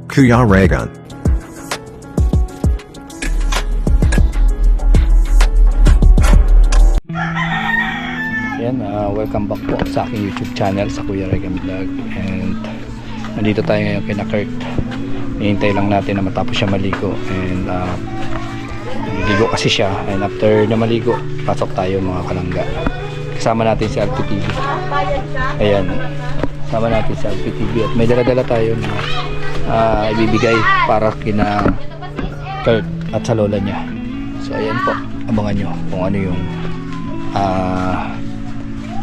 Kuya Regan. Yan, welcome back po sa aking YouTube channel sa Kuya Regan Vlog. And nandito tayo ngayon kay Kurt. Hihintay lang natin na matapos siya maligo. And ligo kasi siya. And after na maligo, pasok tayo mga kalangga. Kasama natin si LPTV. Ayan, kasama natin si LPTV. At may dala-dala tayo na ibibigay para kina Kurt at sa lola niya. So ayan po, abangan nyo kung ano yung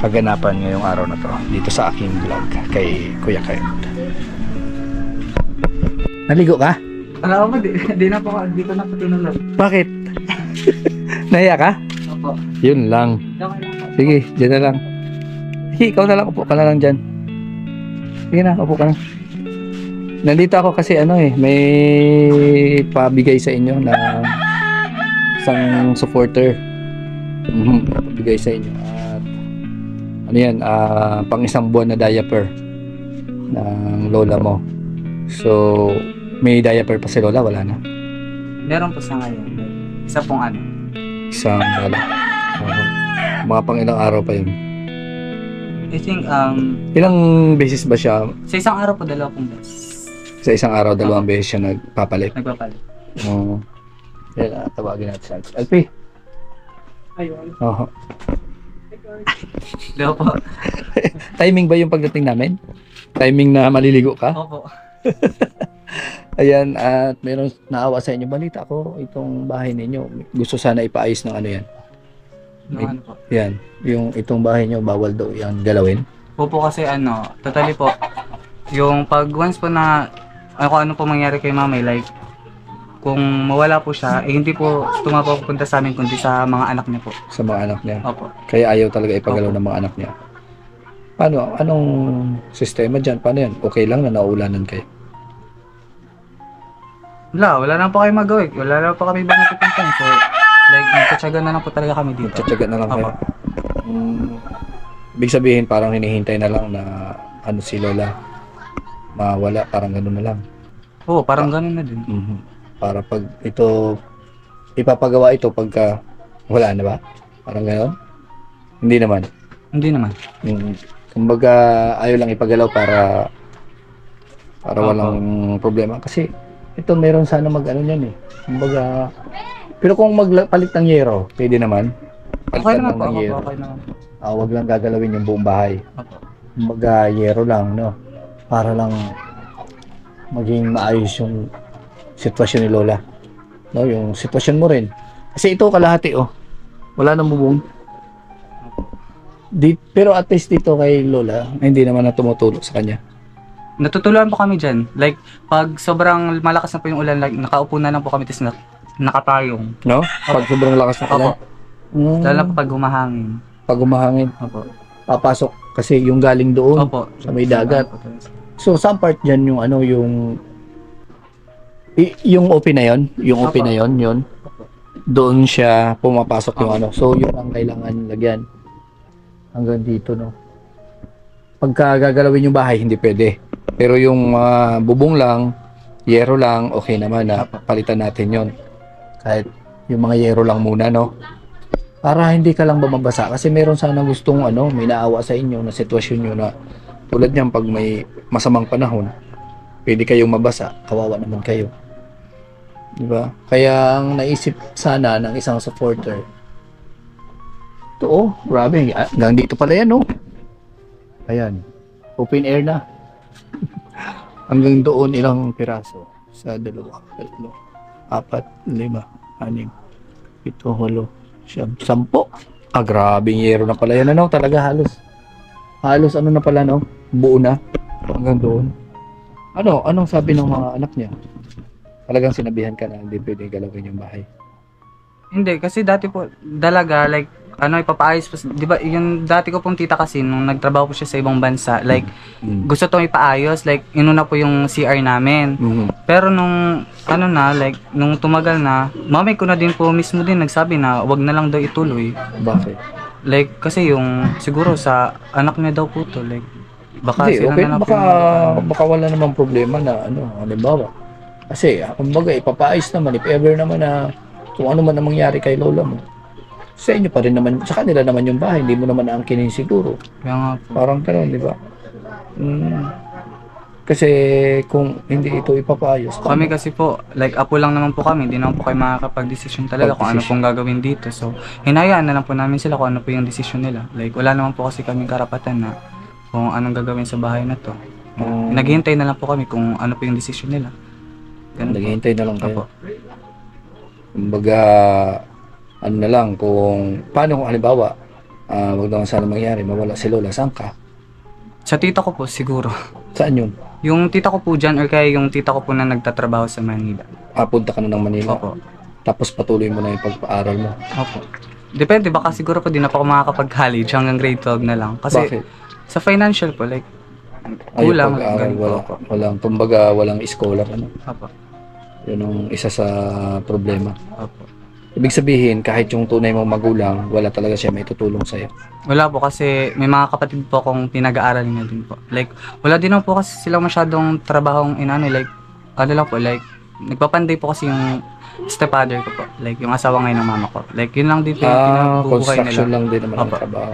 kaganapan ngayong araw na to dito sa aking vlog kay Kuya Kurt. Naligo ka? Alam mo, di na po, dito na po tinulog. Bakit? Nahiya ka? Opo. Yun lang. Okay lang po. Sige, dyan na lang. Sige, ikaw na lang, upo ka na lang dyan. Sige na, upo ka na. Nandito ako kasi may pabigay sa inyo na isang supporter. Pabigay sa inyo. At ano yan, pang isang buwan na diaper ng lola mo. So, may diaper pa si lola? Wala na? Meron po sa ngayon. Isa pong ano. Isang wala. Mga pang ilang araw pa yun. I think, Ilang beses ba siya? sa isang araw po, 2 beses. Sa isang araw, 2 beses siya nagpapalit. Nagpapalit. Oo. Yan, tawagin natin siya. LP. Ayun. Oo. Hello po. Timing ba yung pagdating namin? Timing na maliligo ka? Opo. Ayan, at meron naawa sa inyo. Balita ko, itong bahay ninyo, gusto sana ipaayos ng ano yan. Yung ano po. Yan, yung itong bahay nyo, bawal daw yung galawin. Opo kasi totally po, yung pag once po na, kung ano po mangyari kay mamay, like, kung mawala po siya, hindi po tumapapunta sa amin, kundi sa mga anak niya po. Sa mga anak niya. Opo. Kaya ayaw talaga ipagalaw Opo. ng mga anak niya. Paano? Anong sistema dyan? Paano yan? Okay lang na naulanan kayo? Wala na po kayo magawa. Wala na po kami ibang napupuntan. So, like, nagtatsaga na lang po talaga kami dito. Tsatsaga na lang kayo. Opo. Ibig sabihin, parang hinihintay na lang na si Lola mawala, parang gano'n na lang. Oo, parang ganun na din. Para pag ito, ipapagawa ito pagka wala na ba? Parang gano'n? Hindi naman. Hindi naman. Kumbaga, ayaw lang ipagalaw para Opo. walang problema. Kasi ito meron sana mag-ano niyan eh. Kumbaga, pero kung magpalit ng yero, pwede naman. Okay Palitan naman lang po. ng yero. Okay naman po. Wag lang gagalawin yung buong bahay. Opo. Kumbaga, yero lang, no? Para lang maging maayos yung sitwasyon ni Lola. No, yung sitwasyon mo rin. Kasi ito kalahati, oh. Wala nang bubong. Pero at least dito kay Lola, hindi naman na tumutulog sa kanya. Natutuluan po kami dyan. Like, pag sobrang malakas na po yung ulan, like, nakaupo na lang po kami, tapos nakatayong. No? Pag sobrang lakas ng ulan. Opo. Lalo na po pag humahangin. Pag umahangin, Opo. papasok kasi yung galing doon Opo. sa may dagat. So, some part dyan yung yung OP na yon, yung OP na yon, doon siya pumapasok yung ano. So, yun ang kailangan lagyan. Hanggang dito, no? Pagka gagalawin yung bahay, hindi pwede. Pero yung bubong lang, yero lang, okay naman na palitan natin yon. Kahit yung mga yero lang muna, no? Para hindi ka lang bumabasa. Kasi meron sana gustong may naawa sa inyo na sitwasyon nyo na tulad niyan pag may masamang panahon, pwede kayong mabasa, kawawa naman kayo. Diba? Kaya ang naisip sana ng isang supporter, ito grabe, hanggang dito pala yan ayan, open air na. Hanggang doon ilang piraso sa 2, 3, 4, 5, 6, 7, 8, 10. Grabing yero na pala yan talaga halos na pala buo na hanggang doon. Anong sabi ng mga anak niya? Talagang sinabihan ka na hindi pwede galawin yung bahay. Hindi, kasi dati po, dalaga, like, ipapaayos po, di ba, yung dati ko pong tita kasi, nung nagtrabaho po siya sa ibang bansa, like, gusto tong ipaayos, like, inuna po yung CR namin. Pero nung, like, nung tumagal na, mamay ko na din po mismo din nagsabi na, wag na lang daw ituloy. Bakit? Like, kasi yung, siguro sa anak niya daw po to, like, Baka Hindi, sila okay, na lang po baka, yung baka wala namang problema na ano, halimbawa. Kasi, kumbaga, ipapaayos naman, if ever naman na kung ano man ang mangyari kay lola mo, sa inyo pa rin naman, sa kanila naman yung bahay, hindi mo naman aangkinin siguro. kaya nga po. Parang gano'n, di ba? Mm, kasi kung hindi ito ipapaayos, Kami paano? kasi po, like apo lang naman po kami, hindi naman po kayo makakapag-desisyon talaga kung ano pong gagawin dito. So, hinayaan na lang po namin sila kung ano po yung desisyon nila. Like, wala naman po kasi kaming karapatan na kung anong gagawin sa bahay na to. Naghihintay na lang po kami kung ano po yung desisyon nila. Ganun po. Naghihintay na lang Opo. kayo. Kumbaga, ano na lang, kung paano kung halimbawa, wag naman sana mangyari, mawala si lola, saan ka? Sa tita ko po, siguro. Saan yun? Yung tita ko po dyan, or kaya yung tita ko po na nagtatrabaho sa Manila. Punta ka na ng Manila. Opo. Tapos patuloy mo na yung pag-aaral mo. Opo. Depende, baka siguro po di na po ako makakapag-college hanggang grade 12 na lang. Kasi Bakit? sa financial po, like, Ay, yung kulang. pag-aaral, ganun po. walang, kumbaga, walang scholar, ano? Opo. Yun ang isa sa problema. Opo. Ibig sabihin, kahit yung tunay mong magulang, wala talaga siya may tutulong sa'yo. Wala po kasi may mga kapatid po akong pinag-aaral na din po. Like, wala din naman po kasi silang masyadong trabahong inano, like, ano lang po, like, nagpapanday po kasi yung stepfather ko po. Like, yung asawa ngayon ng mama ko. Like, yun lang din po yung pinabubuhay Construction nila. lang din naman ang Opo. trabaho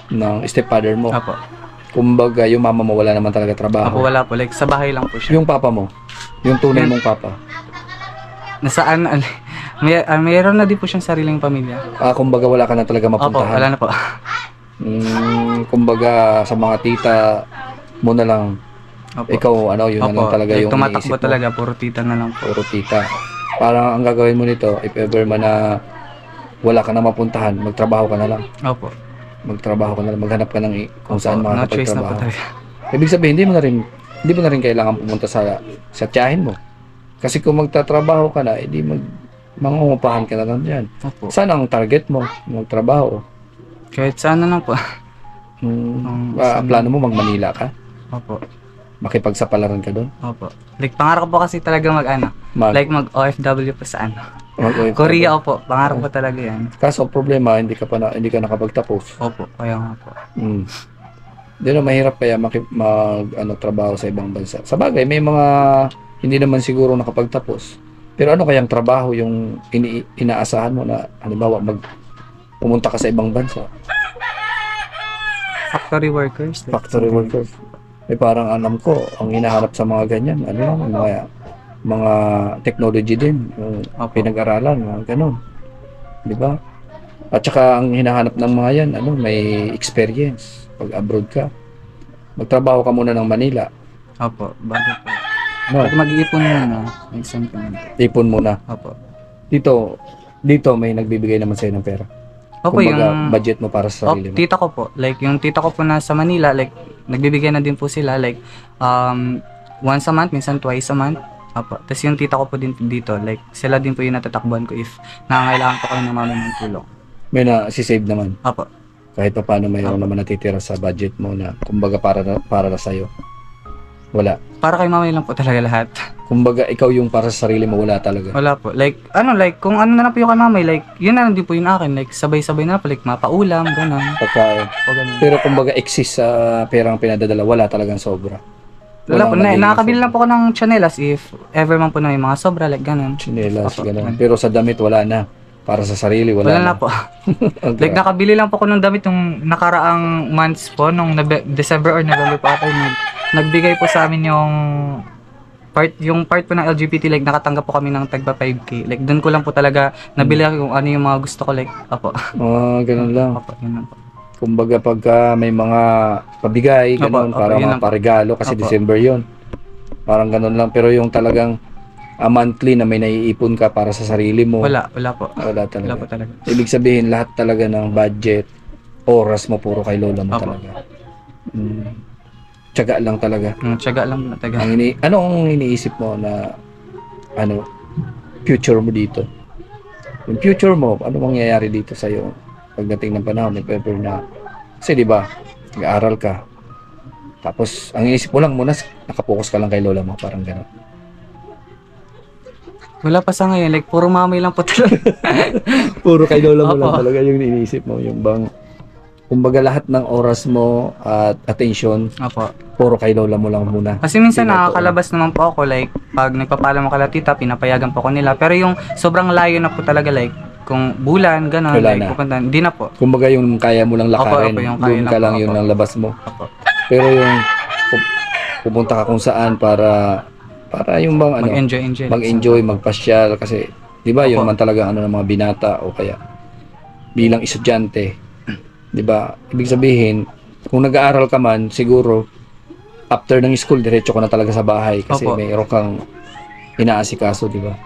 ng stepfather mo. Opo. Kumbaga, yung mama mo wala naman talaga Opo, trabaho. wala po. Like, sa bahay lang po siya. Yung papa mo, yung tunay Yan. mong papa, Nasaan, mayroon na din po siyang sariling pamilya. kumbaga wala ka na talaga Opo, mapuntahan. wala na po. Kumbaga, sa mga tita mo na lang, Opo. ikaw, ano, yun na lang talaga like, yung tumatakbo iniisip mo. talaga, puro tita na lang po. Puro tita. Parang ang gagawin mo nito, if ever man na wala ka na mapuntahan, magtrabaho ka na lang. Opo. Magtrabaho ka na lang, maghanap ka ng kung saan No choice na po makakapagtrabaho. talaga. Ibig sabihin, hindi mo na rin kailangan pumunta sa tiyahin mo. Kasi kung magtatrabaho ka na, hindi mangungupahan ka na lang dyan. Opo. Saan ang target mo? Magtrabaho. Kahit saan na lang po. Plano mo mag-Manila ka? Opo. Makipagsapalaran ka doon? Opo. Like, pangarap ko po kasi talaga like mag OFW po sa Korea po. Pangarap ko talaga yan. Kaso problema, hindi ka nakapagtapos. Opo. Kaya nga po. Hindi na mahirap kaya trabaho sa ibang bansa. Sa bagay, may mga hindi naman siguro nakapagtapos. Pero ano kayang trabaho yung inaasahan mo na halimbawa pumunta ka sa ibang bansa? Factory workers. Like, Factory workers. Parang alam ko, ang hinahanap sa mga ganyan, mga technology din, yung Opo. pinag-aralan, mga ganun. Di ba? At saka ang hinahanap ng mga yan, may experience. Pag abroad ka, magtrabaho ka muna ng Manila. Opo. Bago po. No, Mag-iipon muna. Like something. ipon muna. Opo. Dito may nagbibigay naman sa'yo ng pera. Opo, Kumbaga, yung budget mo para sa sarili mo. tita ko po. Like, yung tita ko po na sa Manila, like, nagbibigay na din po sila. Like, once a month, minsan twice a month. Opo. Tapos yung tita ko po din dito, like, sila din po yung natatakbuhan ko if nangangailangan po kayo ng mami ng tulong. May na-save naman. Opo. Kahit pa paano mayroon naman natitira sa budget mo na kumbaga para na sa'yo. Wala. Para kay mami lang po talaga lahat. Kumbaga ikaw yung para sa sarili mo, wala talaga. Wala po. Like, kung ano na lang po yung kay mami, like, yun na lang din po yung akin. Like, sabay-sabay na po, like, mapaulam, gano'n. Pagkain. O gano'n. Pero kumbaga exist sa perang pinadadala, wala talagang sobra. Wala po. nagiging Nakakabili sobra. lang po ako ng chanelas if ever man po na may mga sobra, like, gano'n. Tsinelas, Opo. ganun. Pero sa damit, wala na. Para sa sarili, wala, Wala na po. Ang Like, grabe. nakabili lang po ko ng damit nung nakaraang months po, nung December or November po ata, nagbigay po sa amin yung part po ng LGBT, like, nakatanggap po kami ng tagba 5K. Like, doon ko lang po talaga nabili kung ano yung mga gusto ko, like, apo. Ganun lang. Apo, yun lang po. Kumbaga pagka may mga pabigay, ganun, Opo, para yun mga lang po. paregalo, kasi Opo. December yon. Parang ganun lang. Pero yung talagang monthly na may naiipon ka para sa sarili mo, Wala po. wala Wala talaga. po talaga. Ibig sabihin, lahat talaga ng budget, oras mo, puro kay lola mo Opo. talaga. Tiyaga lang talaga. Tiyaga lang na taga. Ano ang iniisip mo na future mo dito? Yung future mo, ano mangyayari dito sa'yo pagdating ng panahon, if ever na, kasi di ba, nag-aaral ka, tapos ang iniisip mo lang muna, nakapokus ka lang kay lola mo, parang gano'n. Wala pa sa ngayon, like, puro mami lang po talaga. Puro kay lola mo Opo. lang talaga yung iniisip mo, yung bang kumbaga lahat ng oras mo at attention, Opo. puro kay lola mo lang muna. Kasi minsan Hindi na nakakalabas naman po ako, like, pag nagpapaalam ako kala tita, pinapayagan po ako nila. Pero yung sobrang layo na po talaga, like, kung bulan, gano'n, Wala like, na. pupunta, hindi na po. Kumbaga yung kaya mo lang lakarin, Opo, yung kaya doon lang ka po, lang yun opo. ang labas mo. Opo. Pero yung pupunta ka kung saan para yung bang ano, Mag-enjoy. mag-enjoy, magpasyal kasi 'di ba yun Opo. naman talaga ano ng mga binata o kaya bilang estudyante, 'di ba? Ibig sabihin, kung nag-aaral ka man, siguro after ng school diretso ka na talaga sa bahay kasi Opo. mayroon kang inaasikaso, 'di ba?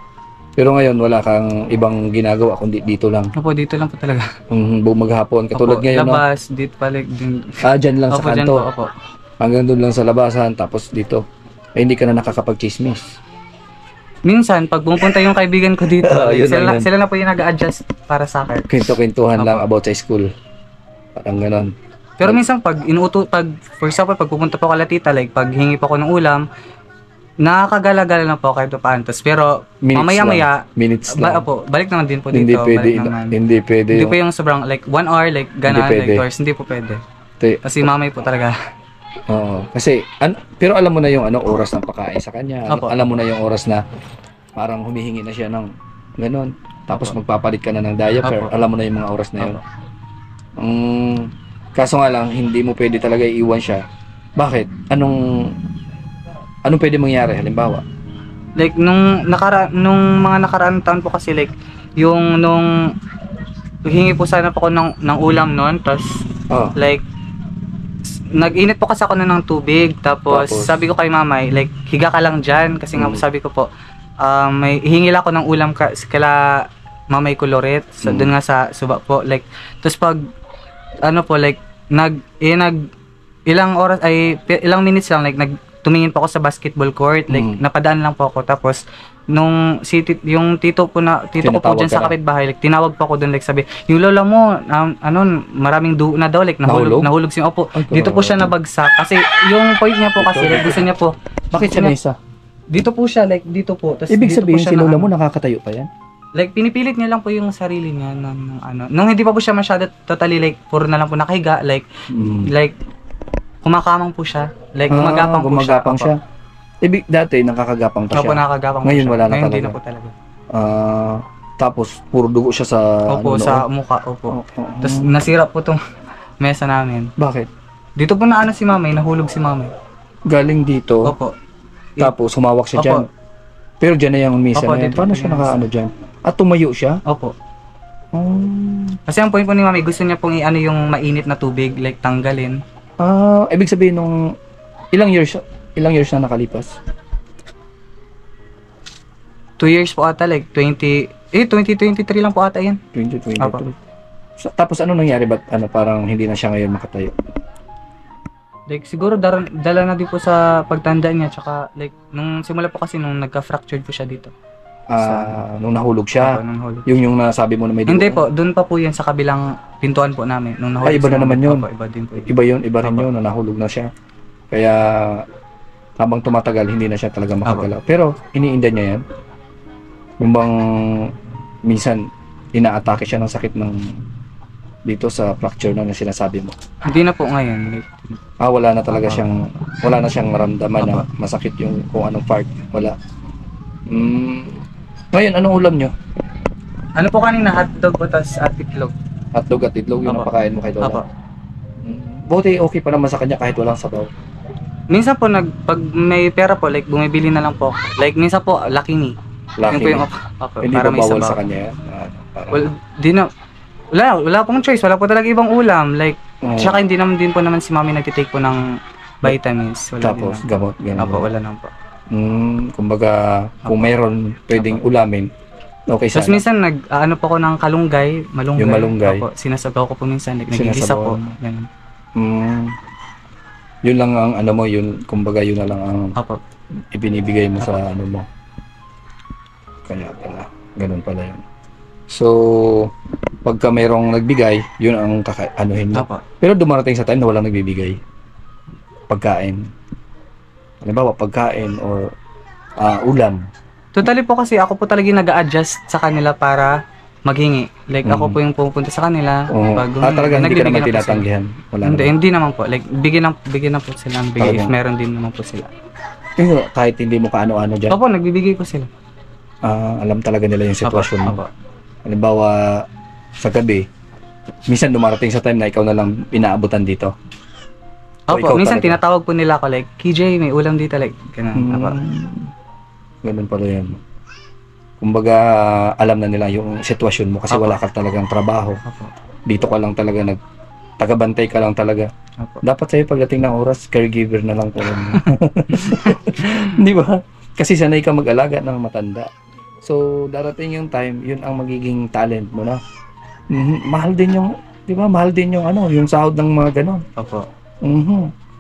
Pero ngayon wala kang ibang ginagawa kundi dito lang. Opo, dito lang po talaga. Buong maghapon katulad Opo, ngayon, no? labas, dito pala, din. Dyan lang sa Opo, dyan kanto. po, opo. Hanggang doon lang sa labasan, tapos dito. Hindi ka na nakakapag-chismis. Minsan, pag pumupunta yung kaibigan ko dito, like, Yun lang yun. sila na po yung nag-a-adjust para sa akin. Kwento-kwentuhan lang Opo. about sa school. Parang ganon. Pero minsan, for example, pag pupunta po kala tita, like, pag hingi po ako ng ulam, nakakagala-gala na po kahit paano. Pero, Minutes mamaya-maya, Minutes lang. opo, balik naman din po Hindi dito. pwede, balik naman. hindi pwede. Hindi po yung sobrang, like, 1 hour, like, Hindi gano'n, pwede. like, hours, hindi po pwede. Kasi mamay po talaga. Oo. Kasi, pero alam mo na yung ano, oras ng pakain sa kanya. Opo. Alam mo na yung oras na parang humihingi na siya ng ganon. Tapos magpapalit ka na ng diaper. Opo. Alam mo na yung mga oras na yun. Opo. Kaso nga lang, hindi mo pwede talaga iiwan siya. Bakit? Anong pwede mangyari? Halimbawa, Like, nung mga nakaraan taon po kasi, like, yung nung hingi po sana po ako ng ulam noon, tapos oh, like nag-init po kasi ako ng tubig, tapos Tapos? sabi ko kay mamay, like, higa ka lang dyan kasi nga po sabi ko po, may hihingil ako ng ulam kala mamay Coloret, doon nga sa suba po, like, tapos pag ano po, like, ilang minutes lang, like, tumingin po ako sa basketball court, like, napadaan lang po ako, tapos nung yung tito ko po Tinatawag dyan ka sa na? kapitbahay, like, tinawag po ako doon, like, sabi, yung lola mo, maraming dugo na daw, like, nahulog siya. Opo, Ay, dito po siya nabagsak. Kasi, yung point niya po kasi, like, gusto niya po, bakit siya nasa? dito po siya, like, dito po. Tas Ibig dito po sabihin, siya si na, lola ano, mo nakakatayo pa yan? like, pinipilit niya lang po yung sarili niya nung hindi pa po siya masyado totally, like, puro na lang po nakahiga, like, kumakamang po siya. Like, gumagapang po siya. Gumagapang siya. Dati nakakagapang pa Opo, siya. nakakagapang Ngayon po siya. wala na Ngayon, hindi talaga. na po talaga. Tapos, puro dugo siya sa Opo, ano, sa noon. mukha, opo. Oo, oo. Tapos, nasira po tong mesa namin. Bakit? Dito po na ano si mamay, nahulog si mamay. Galing dito, Opo. tapos humawak siya Opo. dyan. Pero dyan na yung misa Opo, na yan. dito Paano po siya yung nakaano dyan? At tumayo siya? Opo. Oh. Kasi ang point po ni mami, gusto niya pong i-ano yung mainit na tubig, like tanggalin. Ibig sabihin nung ilang years na nakalipas? 2 years po ata, like 2023 lang po ata yan. 2023. Opo. Tapos ano nangyari? Ba't parang hindi na siya ngayon makatayo? Like siguro dala na din po sa pagtanda niya, tsaka like nung simula po kasi nung nagka-fractured po siya dito. Nung nahulog siya. Opo, nung huli. Yung nasabi mo na may dugo. Hindi po, doon pa po yan sa kabilang pintuan po namin. Nung nahulog Iba si na mami. naman yun. Opo, iba din po. Iba yun, iba rin Opo. yun na nahulog na siya. Kaya habang tumatagal, hindi na siya talaga makagalaw. Pero iniinda niya yan. Yung bang minsan inaatake siya ng sakit ng dito sa fracture na sinasabi mo. Hindi na po ngayon. Like, Wala na talaga wala na siyang maramdaman na Opo. masakit yung kung anong part. Wala. Ngayon, anong ulam nyo? ano po kanina, hotdog po tas at itlog. Hotdog at itlog yung Opo. napakain mo kay Opo. Lola. Buti okay pa naman sa kanya kahit walang sabaw. Minsan po pag may pera po, like bumibili na lang po ako. Like minsan po Lucky Me. Yun po yung opo, Hindi para ba may bawal sabaw. sa kanya yan? Parang- Well, wala pong choice, wala po talaga ibang ulam. Like, Oo. tsaka hindi naman din po naman si mami nagtitake po ng vitamins. Wala Tapos din gamot, naman. ganun. Opo, wala naman po. Kumbaga, kung mayroon pwedeng ulamin, okay Tapos sana. minsan ano po ako ng malunggay. Yung malunggay. Opo, sinasabaw ko po minsan, like nagigisa po. Sinasabawan mo. Ganun. Yun lang ang ano mo, kumbaga yun na lang ang Opo. ibinibigay mo sa ano mo. Kaya pala, ganun pala yun. So, pagka mayroong nagbigay, yun ang anuhin mo. Opo. Pero dumarating sa time na walang nagbibigay. Pagkain. Halimbawa, pagkain or ulam. Totally po kasi ako po talaga nag-a-adjust sa kanila para maghingi. Like ako po yung pupunta sa kanila. Oo. Pag Talagang hindi ka nagbibigay naman na po sila. tinatanggihan. Wala Hindi, naman. hindi naman po. Like, bigyan na po sila ng bigay if Talagang- meron din naman po sila. Pero kahit hindi mo kaano-ano dyan, Opo, nagbibigay po sila. alam talaga nila yung sitwasyon mo. Opo. Halimbawa, sa gabi, minsan dumarating sa time na ikaw na lang pinaabutan dito. O ikaw Opo, minsan talaga? tinatawag po nila ako like, KJ, may ulam dito. Like, ganun. Opo. Ganun pala yan. Kumbaga, alam na nila yung sitwasyon mo kasi Opo. wala ka talagang trabaho. Opo. Dito ka lang talaga tagabantay ka lang talaga. Opo. Dapat sa'yo pagdating ng oras, caregiver na lang po. Di ba? Kasi sanay ka mag-alaga ng matanda. So, darating yung time, yun ang magiging talent mo na. Mahal din yung, di ba? Mahal din yung yung sahod ng mga ganon. Opo.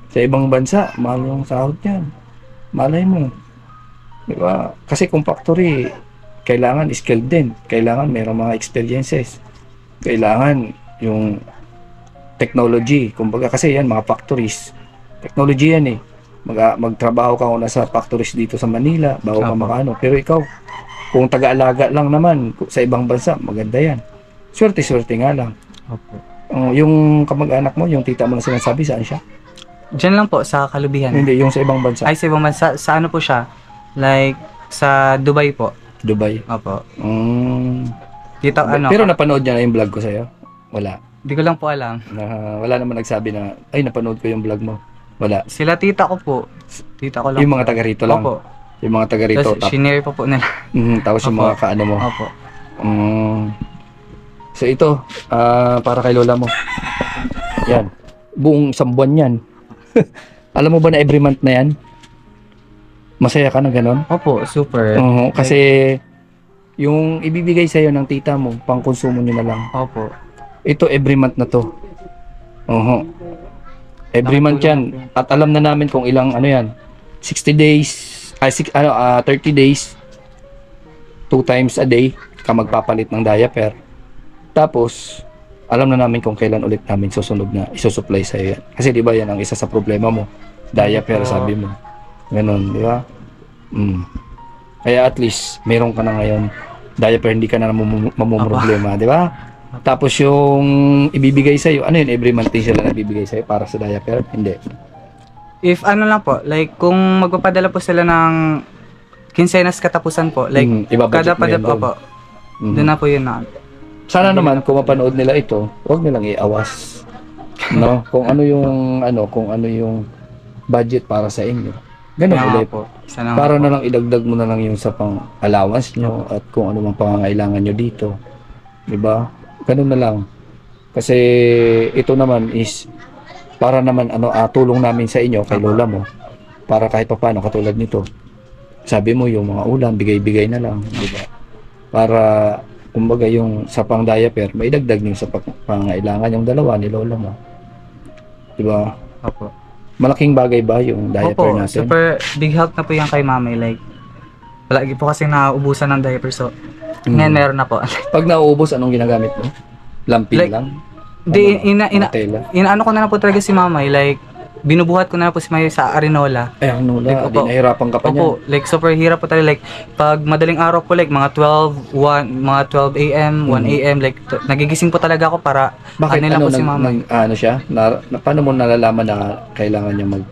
Sa ibang bansa, mahal yung sahod yan. Malay mo. Di ba? Kasi kung factory, kailangan skilled din. Kailangan mayroong mga experiences. Kailangan yung technology. Kumbaga kasi yan, mga factories. Technology yan eh. Magtrabaho ka kung nasa factories dito sa Manila, bago ka Opo. makaano. Pero ikaw, kung taga-alaga lang naman sa ibang bansa, maganda yan. Swerte-swerte nga lang. Opo. Yung kamag-anak mo, yung tita mo na sinasabi, saan siya? Diyan lang po, sa Kalubihan. Hindi, yung sa ibang bansa. Ay, sa ibang bansa, sa ano po siya? Like, sa Dubai po. Dubai. Opo. Pero Dito, ano, napanood niya na yung vlog ko sa'yo? Wala. di ko lang po alam. Wala naman nagsabi na, ay, napanood ko yung vlog mo. Wala. Sila tita ko po. Tita ko lang. Yung mga taga rito lang. Opo. Yung mga taga rito. Tapos, shinare pa po nila. Tapos yung Opo. mga kaano mo. Opo. So ito, para kay lola mo. Yan. Buong isang buwan yan. Alam mo ba na every month na yan? Masaya ka na ganon? Opo, super. Oo, kasi yung ibibigay sa'yo ng tita mo, pang konsumo nyo na lang. Opo. Ito every month na to. Oo. Every month yan. At alam na namin kung ilang yan. 60 days, 30 days, 2 times a day ka magpapalit ng diaper. Tapos, alam na namin kung kailan ulit namin susunod na isusupply sa'yo yan. Kasi di ba yan ang isa sa problema mo. Diaper, sabi mo. Ganon, di ba? Kaya at least, meron ka na ngayon. Diaper, hindi ka na mamumroblema, di ba? Tapos yung ibibigay sa'yo, ano yun, every month din sila nagbibigay sa'yo para sa diaper? Hindi. If ano lang po, like, kung magpapadala po sila ng kinsenas katapusan po, like, Ibabudget kada mo yan padala, doon. opo, doon na po yun na. Sana naman, kung mapanood nila ito, huwag nilang iawas. No? Kung ano yung budget para sa inyo. Ganun Kaya nga ulit. po. Sana nga Para po. na lang idagdag mo na lang yung sa pang allowance nyo at kung ano mang pangangailangan nyo dito. 'Di ba? Ganun na lang. Kasi ito naman is para naman tulong namin sa inyo kay lola mo. Para kahit papaano katulad nito. Sabi mo yung mga ulam bigay-bigay na lang, 'di ba? Para kumbaga yung sa pang diaper, maidagdag niyo sa pangangailangan yung dalawa ni lola mo. 'Di ba? Opo. Malaking bagay ba yung diaper Opo, natin? super big help na po yan kay mami. Like, palagi po kasi nauubusan ng diaper. So, ngayon meron na po. Pag nauubos, anong ginagamit mo? Lampin Like, lang? Di, Mga tela? inaano ko na lang po talaga si mamay. Like, binubuhat ko na lang po si Maya sa Arinola. Ay, ang nula, Like, di opo. nahirapan ka pa niyan. Opo, like super hirap po talaga. Like, pag madaling araw po, like mga 12 a.m., 1 a.m., like, nagigising po talaga ako para Bakit nila po si mamay. siya? Paano mo nalalaman na kailangan niya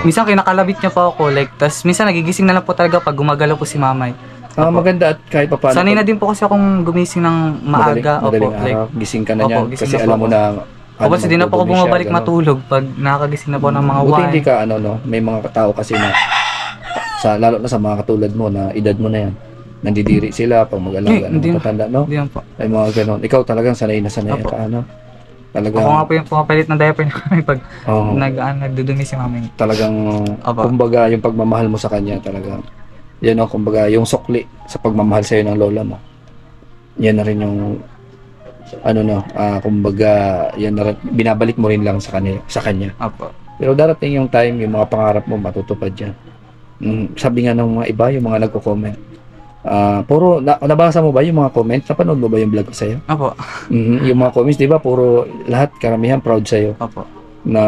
Minsan kinakalabit niya po ako, like, tas minsan nagigising na lang po talaga pag gumagalaw po si mamay. maganda at kahit pa paano. Sanay na din po kasi akong gumising ng maaga. Madaling Opo, like, araw, gising ka na opo, niyan. gising Kasi na po alam mo ako. na, Opo, kasi di na po ako magdudumi siya, bumabalik ganun. matulog pag nakakagising na po ng mga Buti hindi 1. ka, may mga tao kasi na, lalo na sa mga katulad mo na edad mo na yan, nandidiri sila pag mag-alaga ng Hindi. matanda, no? Hindi yan po. Ay mga ganon. Ikaw talagang sanay na sanay Opo. ka, Talagang, Ako nga po yung pumapalit ng diaper ni mami pag oo. nagdudumi si mami. Talagang, Opo. kumbaga, yung pagmamahal mo sa kanya, talagang, yan kumbaga, yung sukli sa pagmamahal sa'yo ng lola mo. Yan na rin yung, kumbaga, yan na rin, binabalik mo rin lang sa kanya. Opo. Pero darating yung time, yung mga pangarap mo, matutupad yan. Sabi nga ng mga iba, yung mga nagko-comment, puro, nabasa mo ba yung mga comments? Napanood mo ba yung vlog ko sa'yo? Opo. Yung mga comments, di ba, puro, lahat, karamihan, proud sa'yo. Opo. Na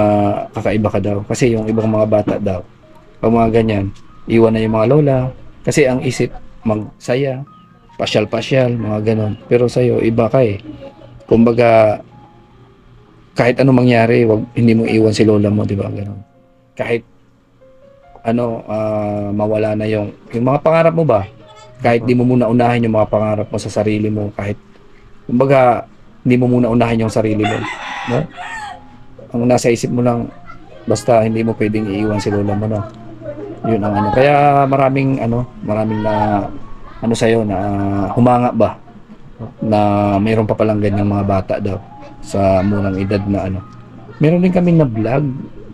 kakaiba ka daw. Kasi yung ibang mga bata daw, pag mga ganyan, iwan na yung mga lola. Kasi ang isip, magsaya, pasyal-pasyal, mga ganon. Pero sa'yo, iba ka eh. Kumbaga, kahit ano mangyari, hindi mo iwan si lola mo, di ba? Ganon. Kahit mawala na yung mga pangarap mo ba? Kahit di mo muna unahin yung mga pangarap mo sa sarili mo, kahit, kumbaga, hindi mo muna unahin yung sarili mo. No? Ang nasa isip mo lang, basta hindi mo pwedeng iiwan si lola mo, no? Yun ang ano. Kaya maraming na sa'yo na humanga ba na mayroon pa palang ganyang mga bata daw sa murang edad na ano. Meron din kaming na vlog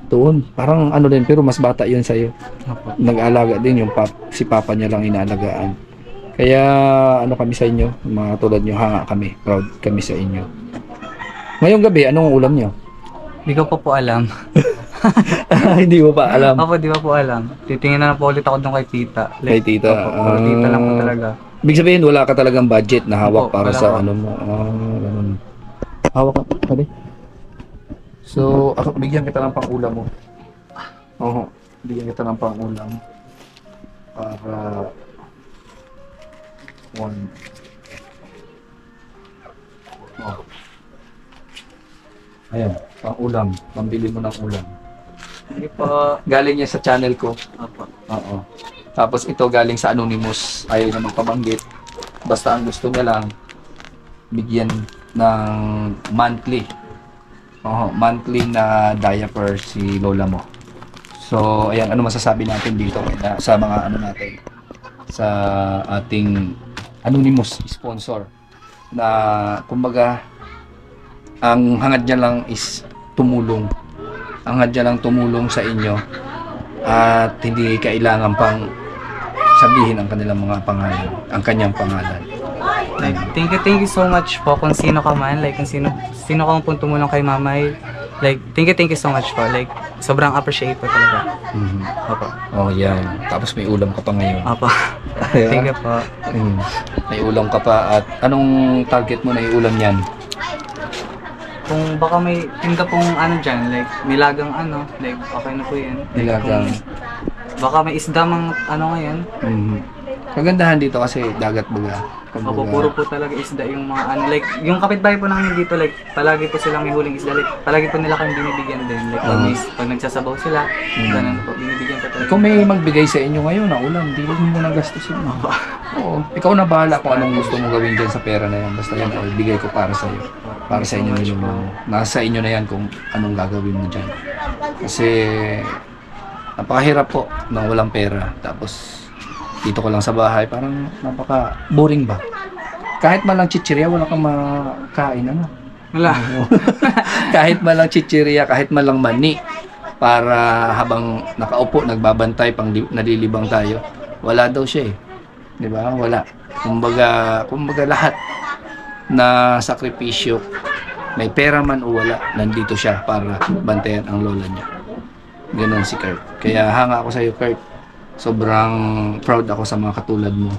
doon. Parang din, pero mas bata yun sa'yo. Nag-alaga din si papa niya lang inaalagaan. Kaya kami sa inyo, mga tulad nyo, hanga kami. Proud kami sa inyo. Ngayong gabi, anong ulam nyo? Hindi ko pa po alam. Hindi mo pa alam. Opo, di ba po alam. Titingin na po ulit ako doon kay tita. Kay tita. Opo, tita lang po talaga. Ibig sabihin, wala ka talagang budget na hawak Opo, para wala sa po. ano mo. Ganun. Hawak ka, pwede. So, bigyan kita ng pang-ulam mo. Oo, bigyan kita ng pang-ulam. Para... One. Oh. Ayan, pang-ulam. Pambili mo ng ulam. Hindi po. Galing niya sa channel ko. Opo. Oo. Tapos ito galing sa Anonymous. Ayaw na magpabanggit. Basta ang gusto niya lang, bigyan ng monthly. Monthly na diaper si lola mo. So, ayan, ano masasabi natin dito sa mga natin? Sa ating Anonymous sponsor. Na, kumbaga, ang hangad niya lang is tumulong. Ang hangad niya lang tumulong sa inyo at hindi kailangan pang sabihin ang kanilang mga pangalan, ang kanyang pangalan. Like, thank you so much po kung sino ka man. Like, kung sino ka pong tumulong kay mamay. Like, thank you so much po. Like, sobrang appreciate po talaga. Opo. Oh, yan. Tapos may ulam ka pa ngayon. Opo. Thank you po. May ulam ka pa at anong target mo na iulam yan? Kung baka may tinda pong dyan, like, nilagang like, okay na po yan. Like, Nilagang. Baka may isda mang ngayon. Kagandahan dito kasi dagat baga. Opo, puro po talaga isda yung mga like, yung kapitbahay po namin dito, like, palagi po silang may huling isda. Like, palagi po nila kami binibigyan din. Like, pag nagsasabaw sila, ganun po, binibigyan po talaga. Kung may magbigay sa inyo ngayon na ulam, di mo muna gastusin mo. Oo. Ikaw na bahala kung anong gusto mo gawin dyan sa pera na yan. Basta yan, bigay ko para sa iyo. Para sa inyo ninyo. Nasa inyo na yan kung anong gagawin mo dyan. Kasi, napakahirap po na walang pera. Tapos, dito ko lang sa bahay, parang napaka-boring ba? Kahit man lang chichirya, wala kang makain, Wala. Kahit man lang chichirya, kahit man lang mani, para habang nakaupo, nagbabantay, pang nalilibang tayo, wala daw siya eh. Di ba? Wala. Kumbaga lahat na sakripisyo, may pera man o wala, nandito siya para bantayan ang lola niya. Ganon si Kurt. Kaya hanga ako sa iyo, Kurt. Sobrang proud ako sa mga katulad mo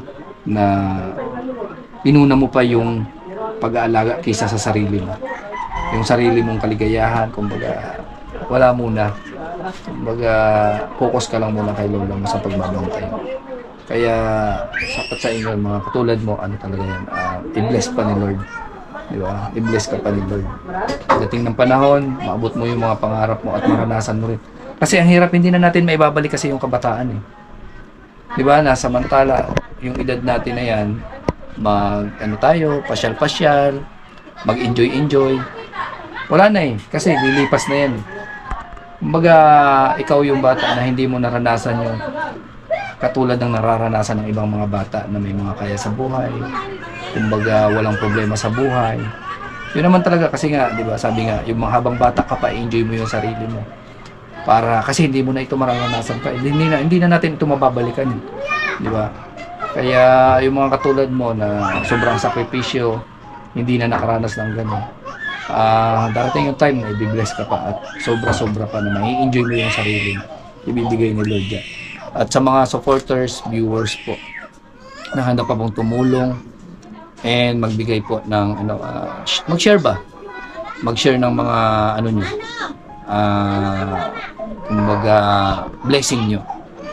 na inuna mo pa yung pag-aalaga kaysa sa sarili mo. Yung sarili mong kaligayahan, kumbaga, wala muna. Kumbaga, focus ka lang muna kay lola mo sa pagbabantay. Kaya, sapat sa inyo, mga katulad mo, talaga yan, i-bless pa ni Lord. Di ba? I-bless ka pa ni Lord. Dating ng panahon, maabot mo yung mga pangarap mo at maranasan mo rin. Kasi ang hirap, hindi na natin maibabalik kasi yung kabataan eh. Di ba? Samantala, yung edad natin na yan, tayo, pasyal-pasyal, mag-enjoy-enjoy. Wala na eh, kasi lilipas na yan. Kumbaga, ikaw yung bata na hindi mo naranasan yung katulad ng nararanasan ng ibang mga bata na may mga kaya sa buhay. Kumbaga, walang problema sa buhay. Yun naman talaga kasi nga, di ba, sabi nga, yung mga habang bata ka pa, enjoy mo yung sarili mo. Kasi hindi mo na ito mararanasan pa. Hindi na natin ito mababalikan. Di ba? Kaya yung mga katulad mo na sobrang sakripisyo, hindi na nakaranas ng gano'n. Darating yung time na i-bless ka pa at sobra-sobra pa na mai-enjoy mo yung sarili mo. Ibibigay ni Lord yan. At sa mga supporters, viewers po, na handa pa pong tumulong and magbigay po ng mag-share ba? Mag-share ng mga kumbaga blessing nyo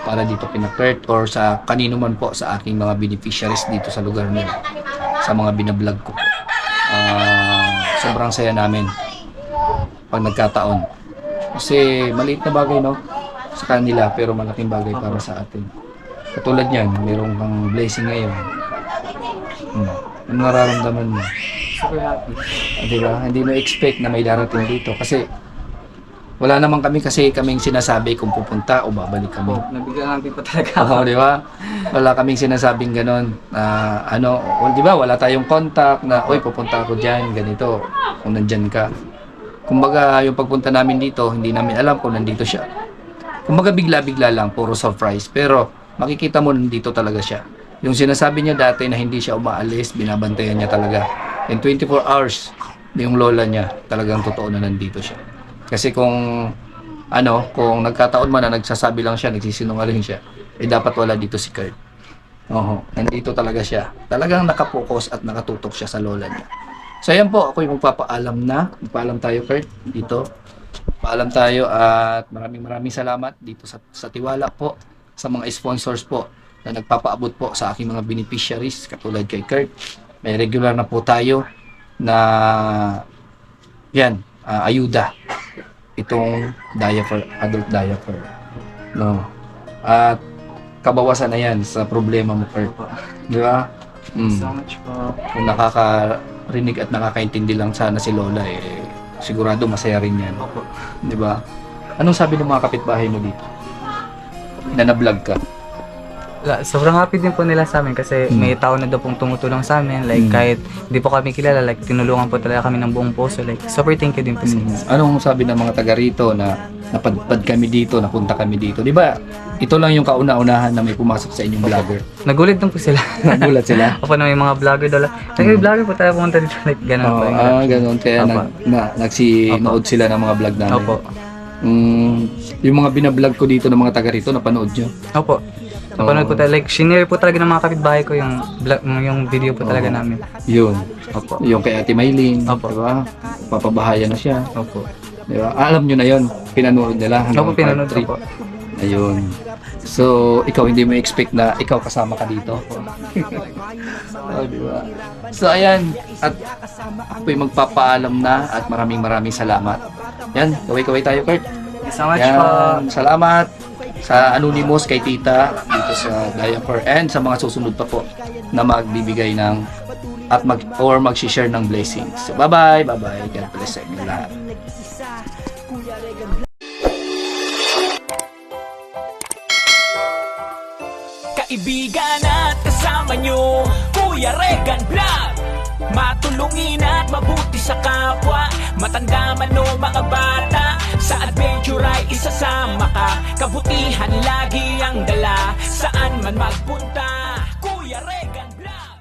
para dito kina Kurt or sa kanino man po sa aking mga beneficiaries dito sa lugar nila, sa mga binablog ko po. Sobrang saya namin pag nagkataon. Kasi maliit na bagay, no, sa kanila, pero malaking bagay para sa atin. Katulad yan, mayroong kang blessing ngayon. Ano nararamdaman mo? Super happy. Di ba? Hindi mo expect na may darating dito. Kasi wala naman kami kasi kaming sinasabi kung pupunta o babalik kami. Nabigyan lang din po talaga ako. Oo, di ba? Wala kaming sinasabing ganon na di ba? Wala tayong contact na, oy, pupunta ako dyan, ganito, kung nandyan ka. Kumbaga, yung pagpunta namin dito, hindi namin alam kung nandito siya. Kumbaga, bigla-bigla lang, puro surprise. Pero, makikita mo nandito talaga siya. Yung sinasabi niya dati na hindi siya umaalis, binabantayan niya talaga. In 24 hours, yung lola niya, talagang totoo na nandito siya. Kasi kung nagkataon man na nagsasabi lang siya, nagsisinungaling siya, dapat wala dito si Kurt. Oo, nandito talaga siya. Talagang nakapokus at nakatutok siya sa lola niya. So ayan po, ako yung magpapaalam na. Magpaalam tayo, Kurt, dito. Paalam tayo at maraming salamat dito sa tiwala po, sa mga sponsors po na nagpapaabot po sa aking mga beneficiaries, katulad kay Kurt. May regular na po tayo na ayuda. Itong diaper, adult diaper. No. At kabawasan na yan sa problema mo, Kurt. Di ba? So much po. Kung nakakarinig at nakakaintindi lang sana si Lola, sigurado masaya rin yan. Opo. Di ba? Anong sabi ng mga kapitbahay mo dito? Na na-vlog ka? Sobrang happy din po nila sa amin kasi may tao na daw pong tumutulong sa amin. Like, kahit di po kami kilala, like, tinulungan po talaga kami ng buong puso. Like, super thank you din po sa inyo. Anong sabi ng mga taga rito na napadpad kami dito, napunta kami dito? Di ba? Ito lang yung kauna-unahan na may pumasok sa inyong vlogger. Nagulat din po sila. Nagulat sila? Opo na may mga vlogger daw. Nag-vlogger po tayo pumunta dito. Like, ganun po. Ganun. Kaya nagsinood sila ng mga vlog namin. Opo. Yung mga binablog ko dito ng mga taga rito, napanood nyo? Opo. Napanood po talaga. Like, shinare po talaga ng mga kapitbahay ko yung video po talaga namin. Yun. Opo. Yung kay Ate Maylin. Opo. Diba? Papabahaya na siya. Opo. Diba? Alam nyo na yun. Pinanood nila hanggang Opo, pinanood part 3. po. Ayun. So, ikaw hindi mo expect na ikaw kasama ka dito. Diba? So, ayan. At ako'y magpapaalam na at maraming salamat. Yan. Kaway-kaway tayo, Kurt. Thank you so much Yan. po. Salamat sa Anonymous kay Tita dito sa diaper and sa mga susunod pa po na magbibigay ng at mag-share ng blessings. So, bye-bye. God bless sa inyo lahat. Kaibigan at kasama nyo, Kuya Regan Vlog. Matulungin at mabuti sa kapwa, matanda man o mga bata. Sa adventure ay isasama ka, kabutihan lagi ang dala. Saan man magpunta, Kuya Regan Vlog.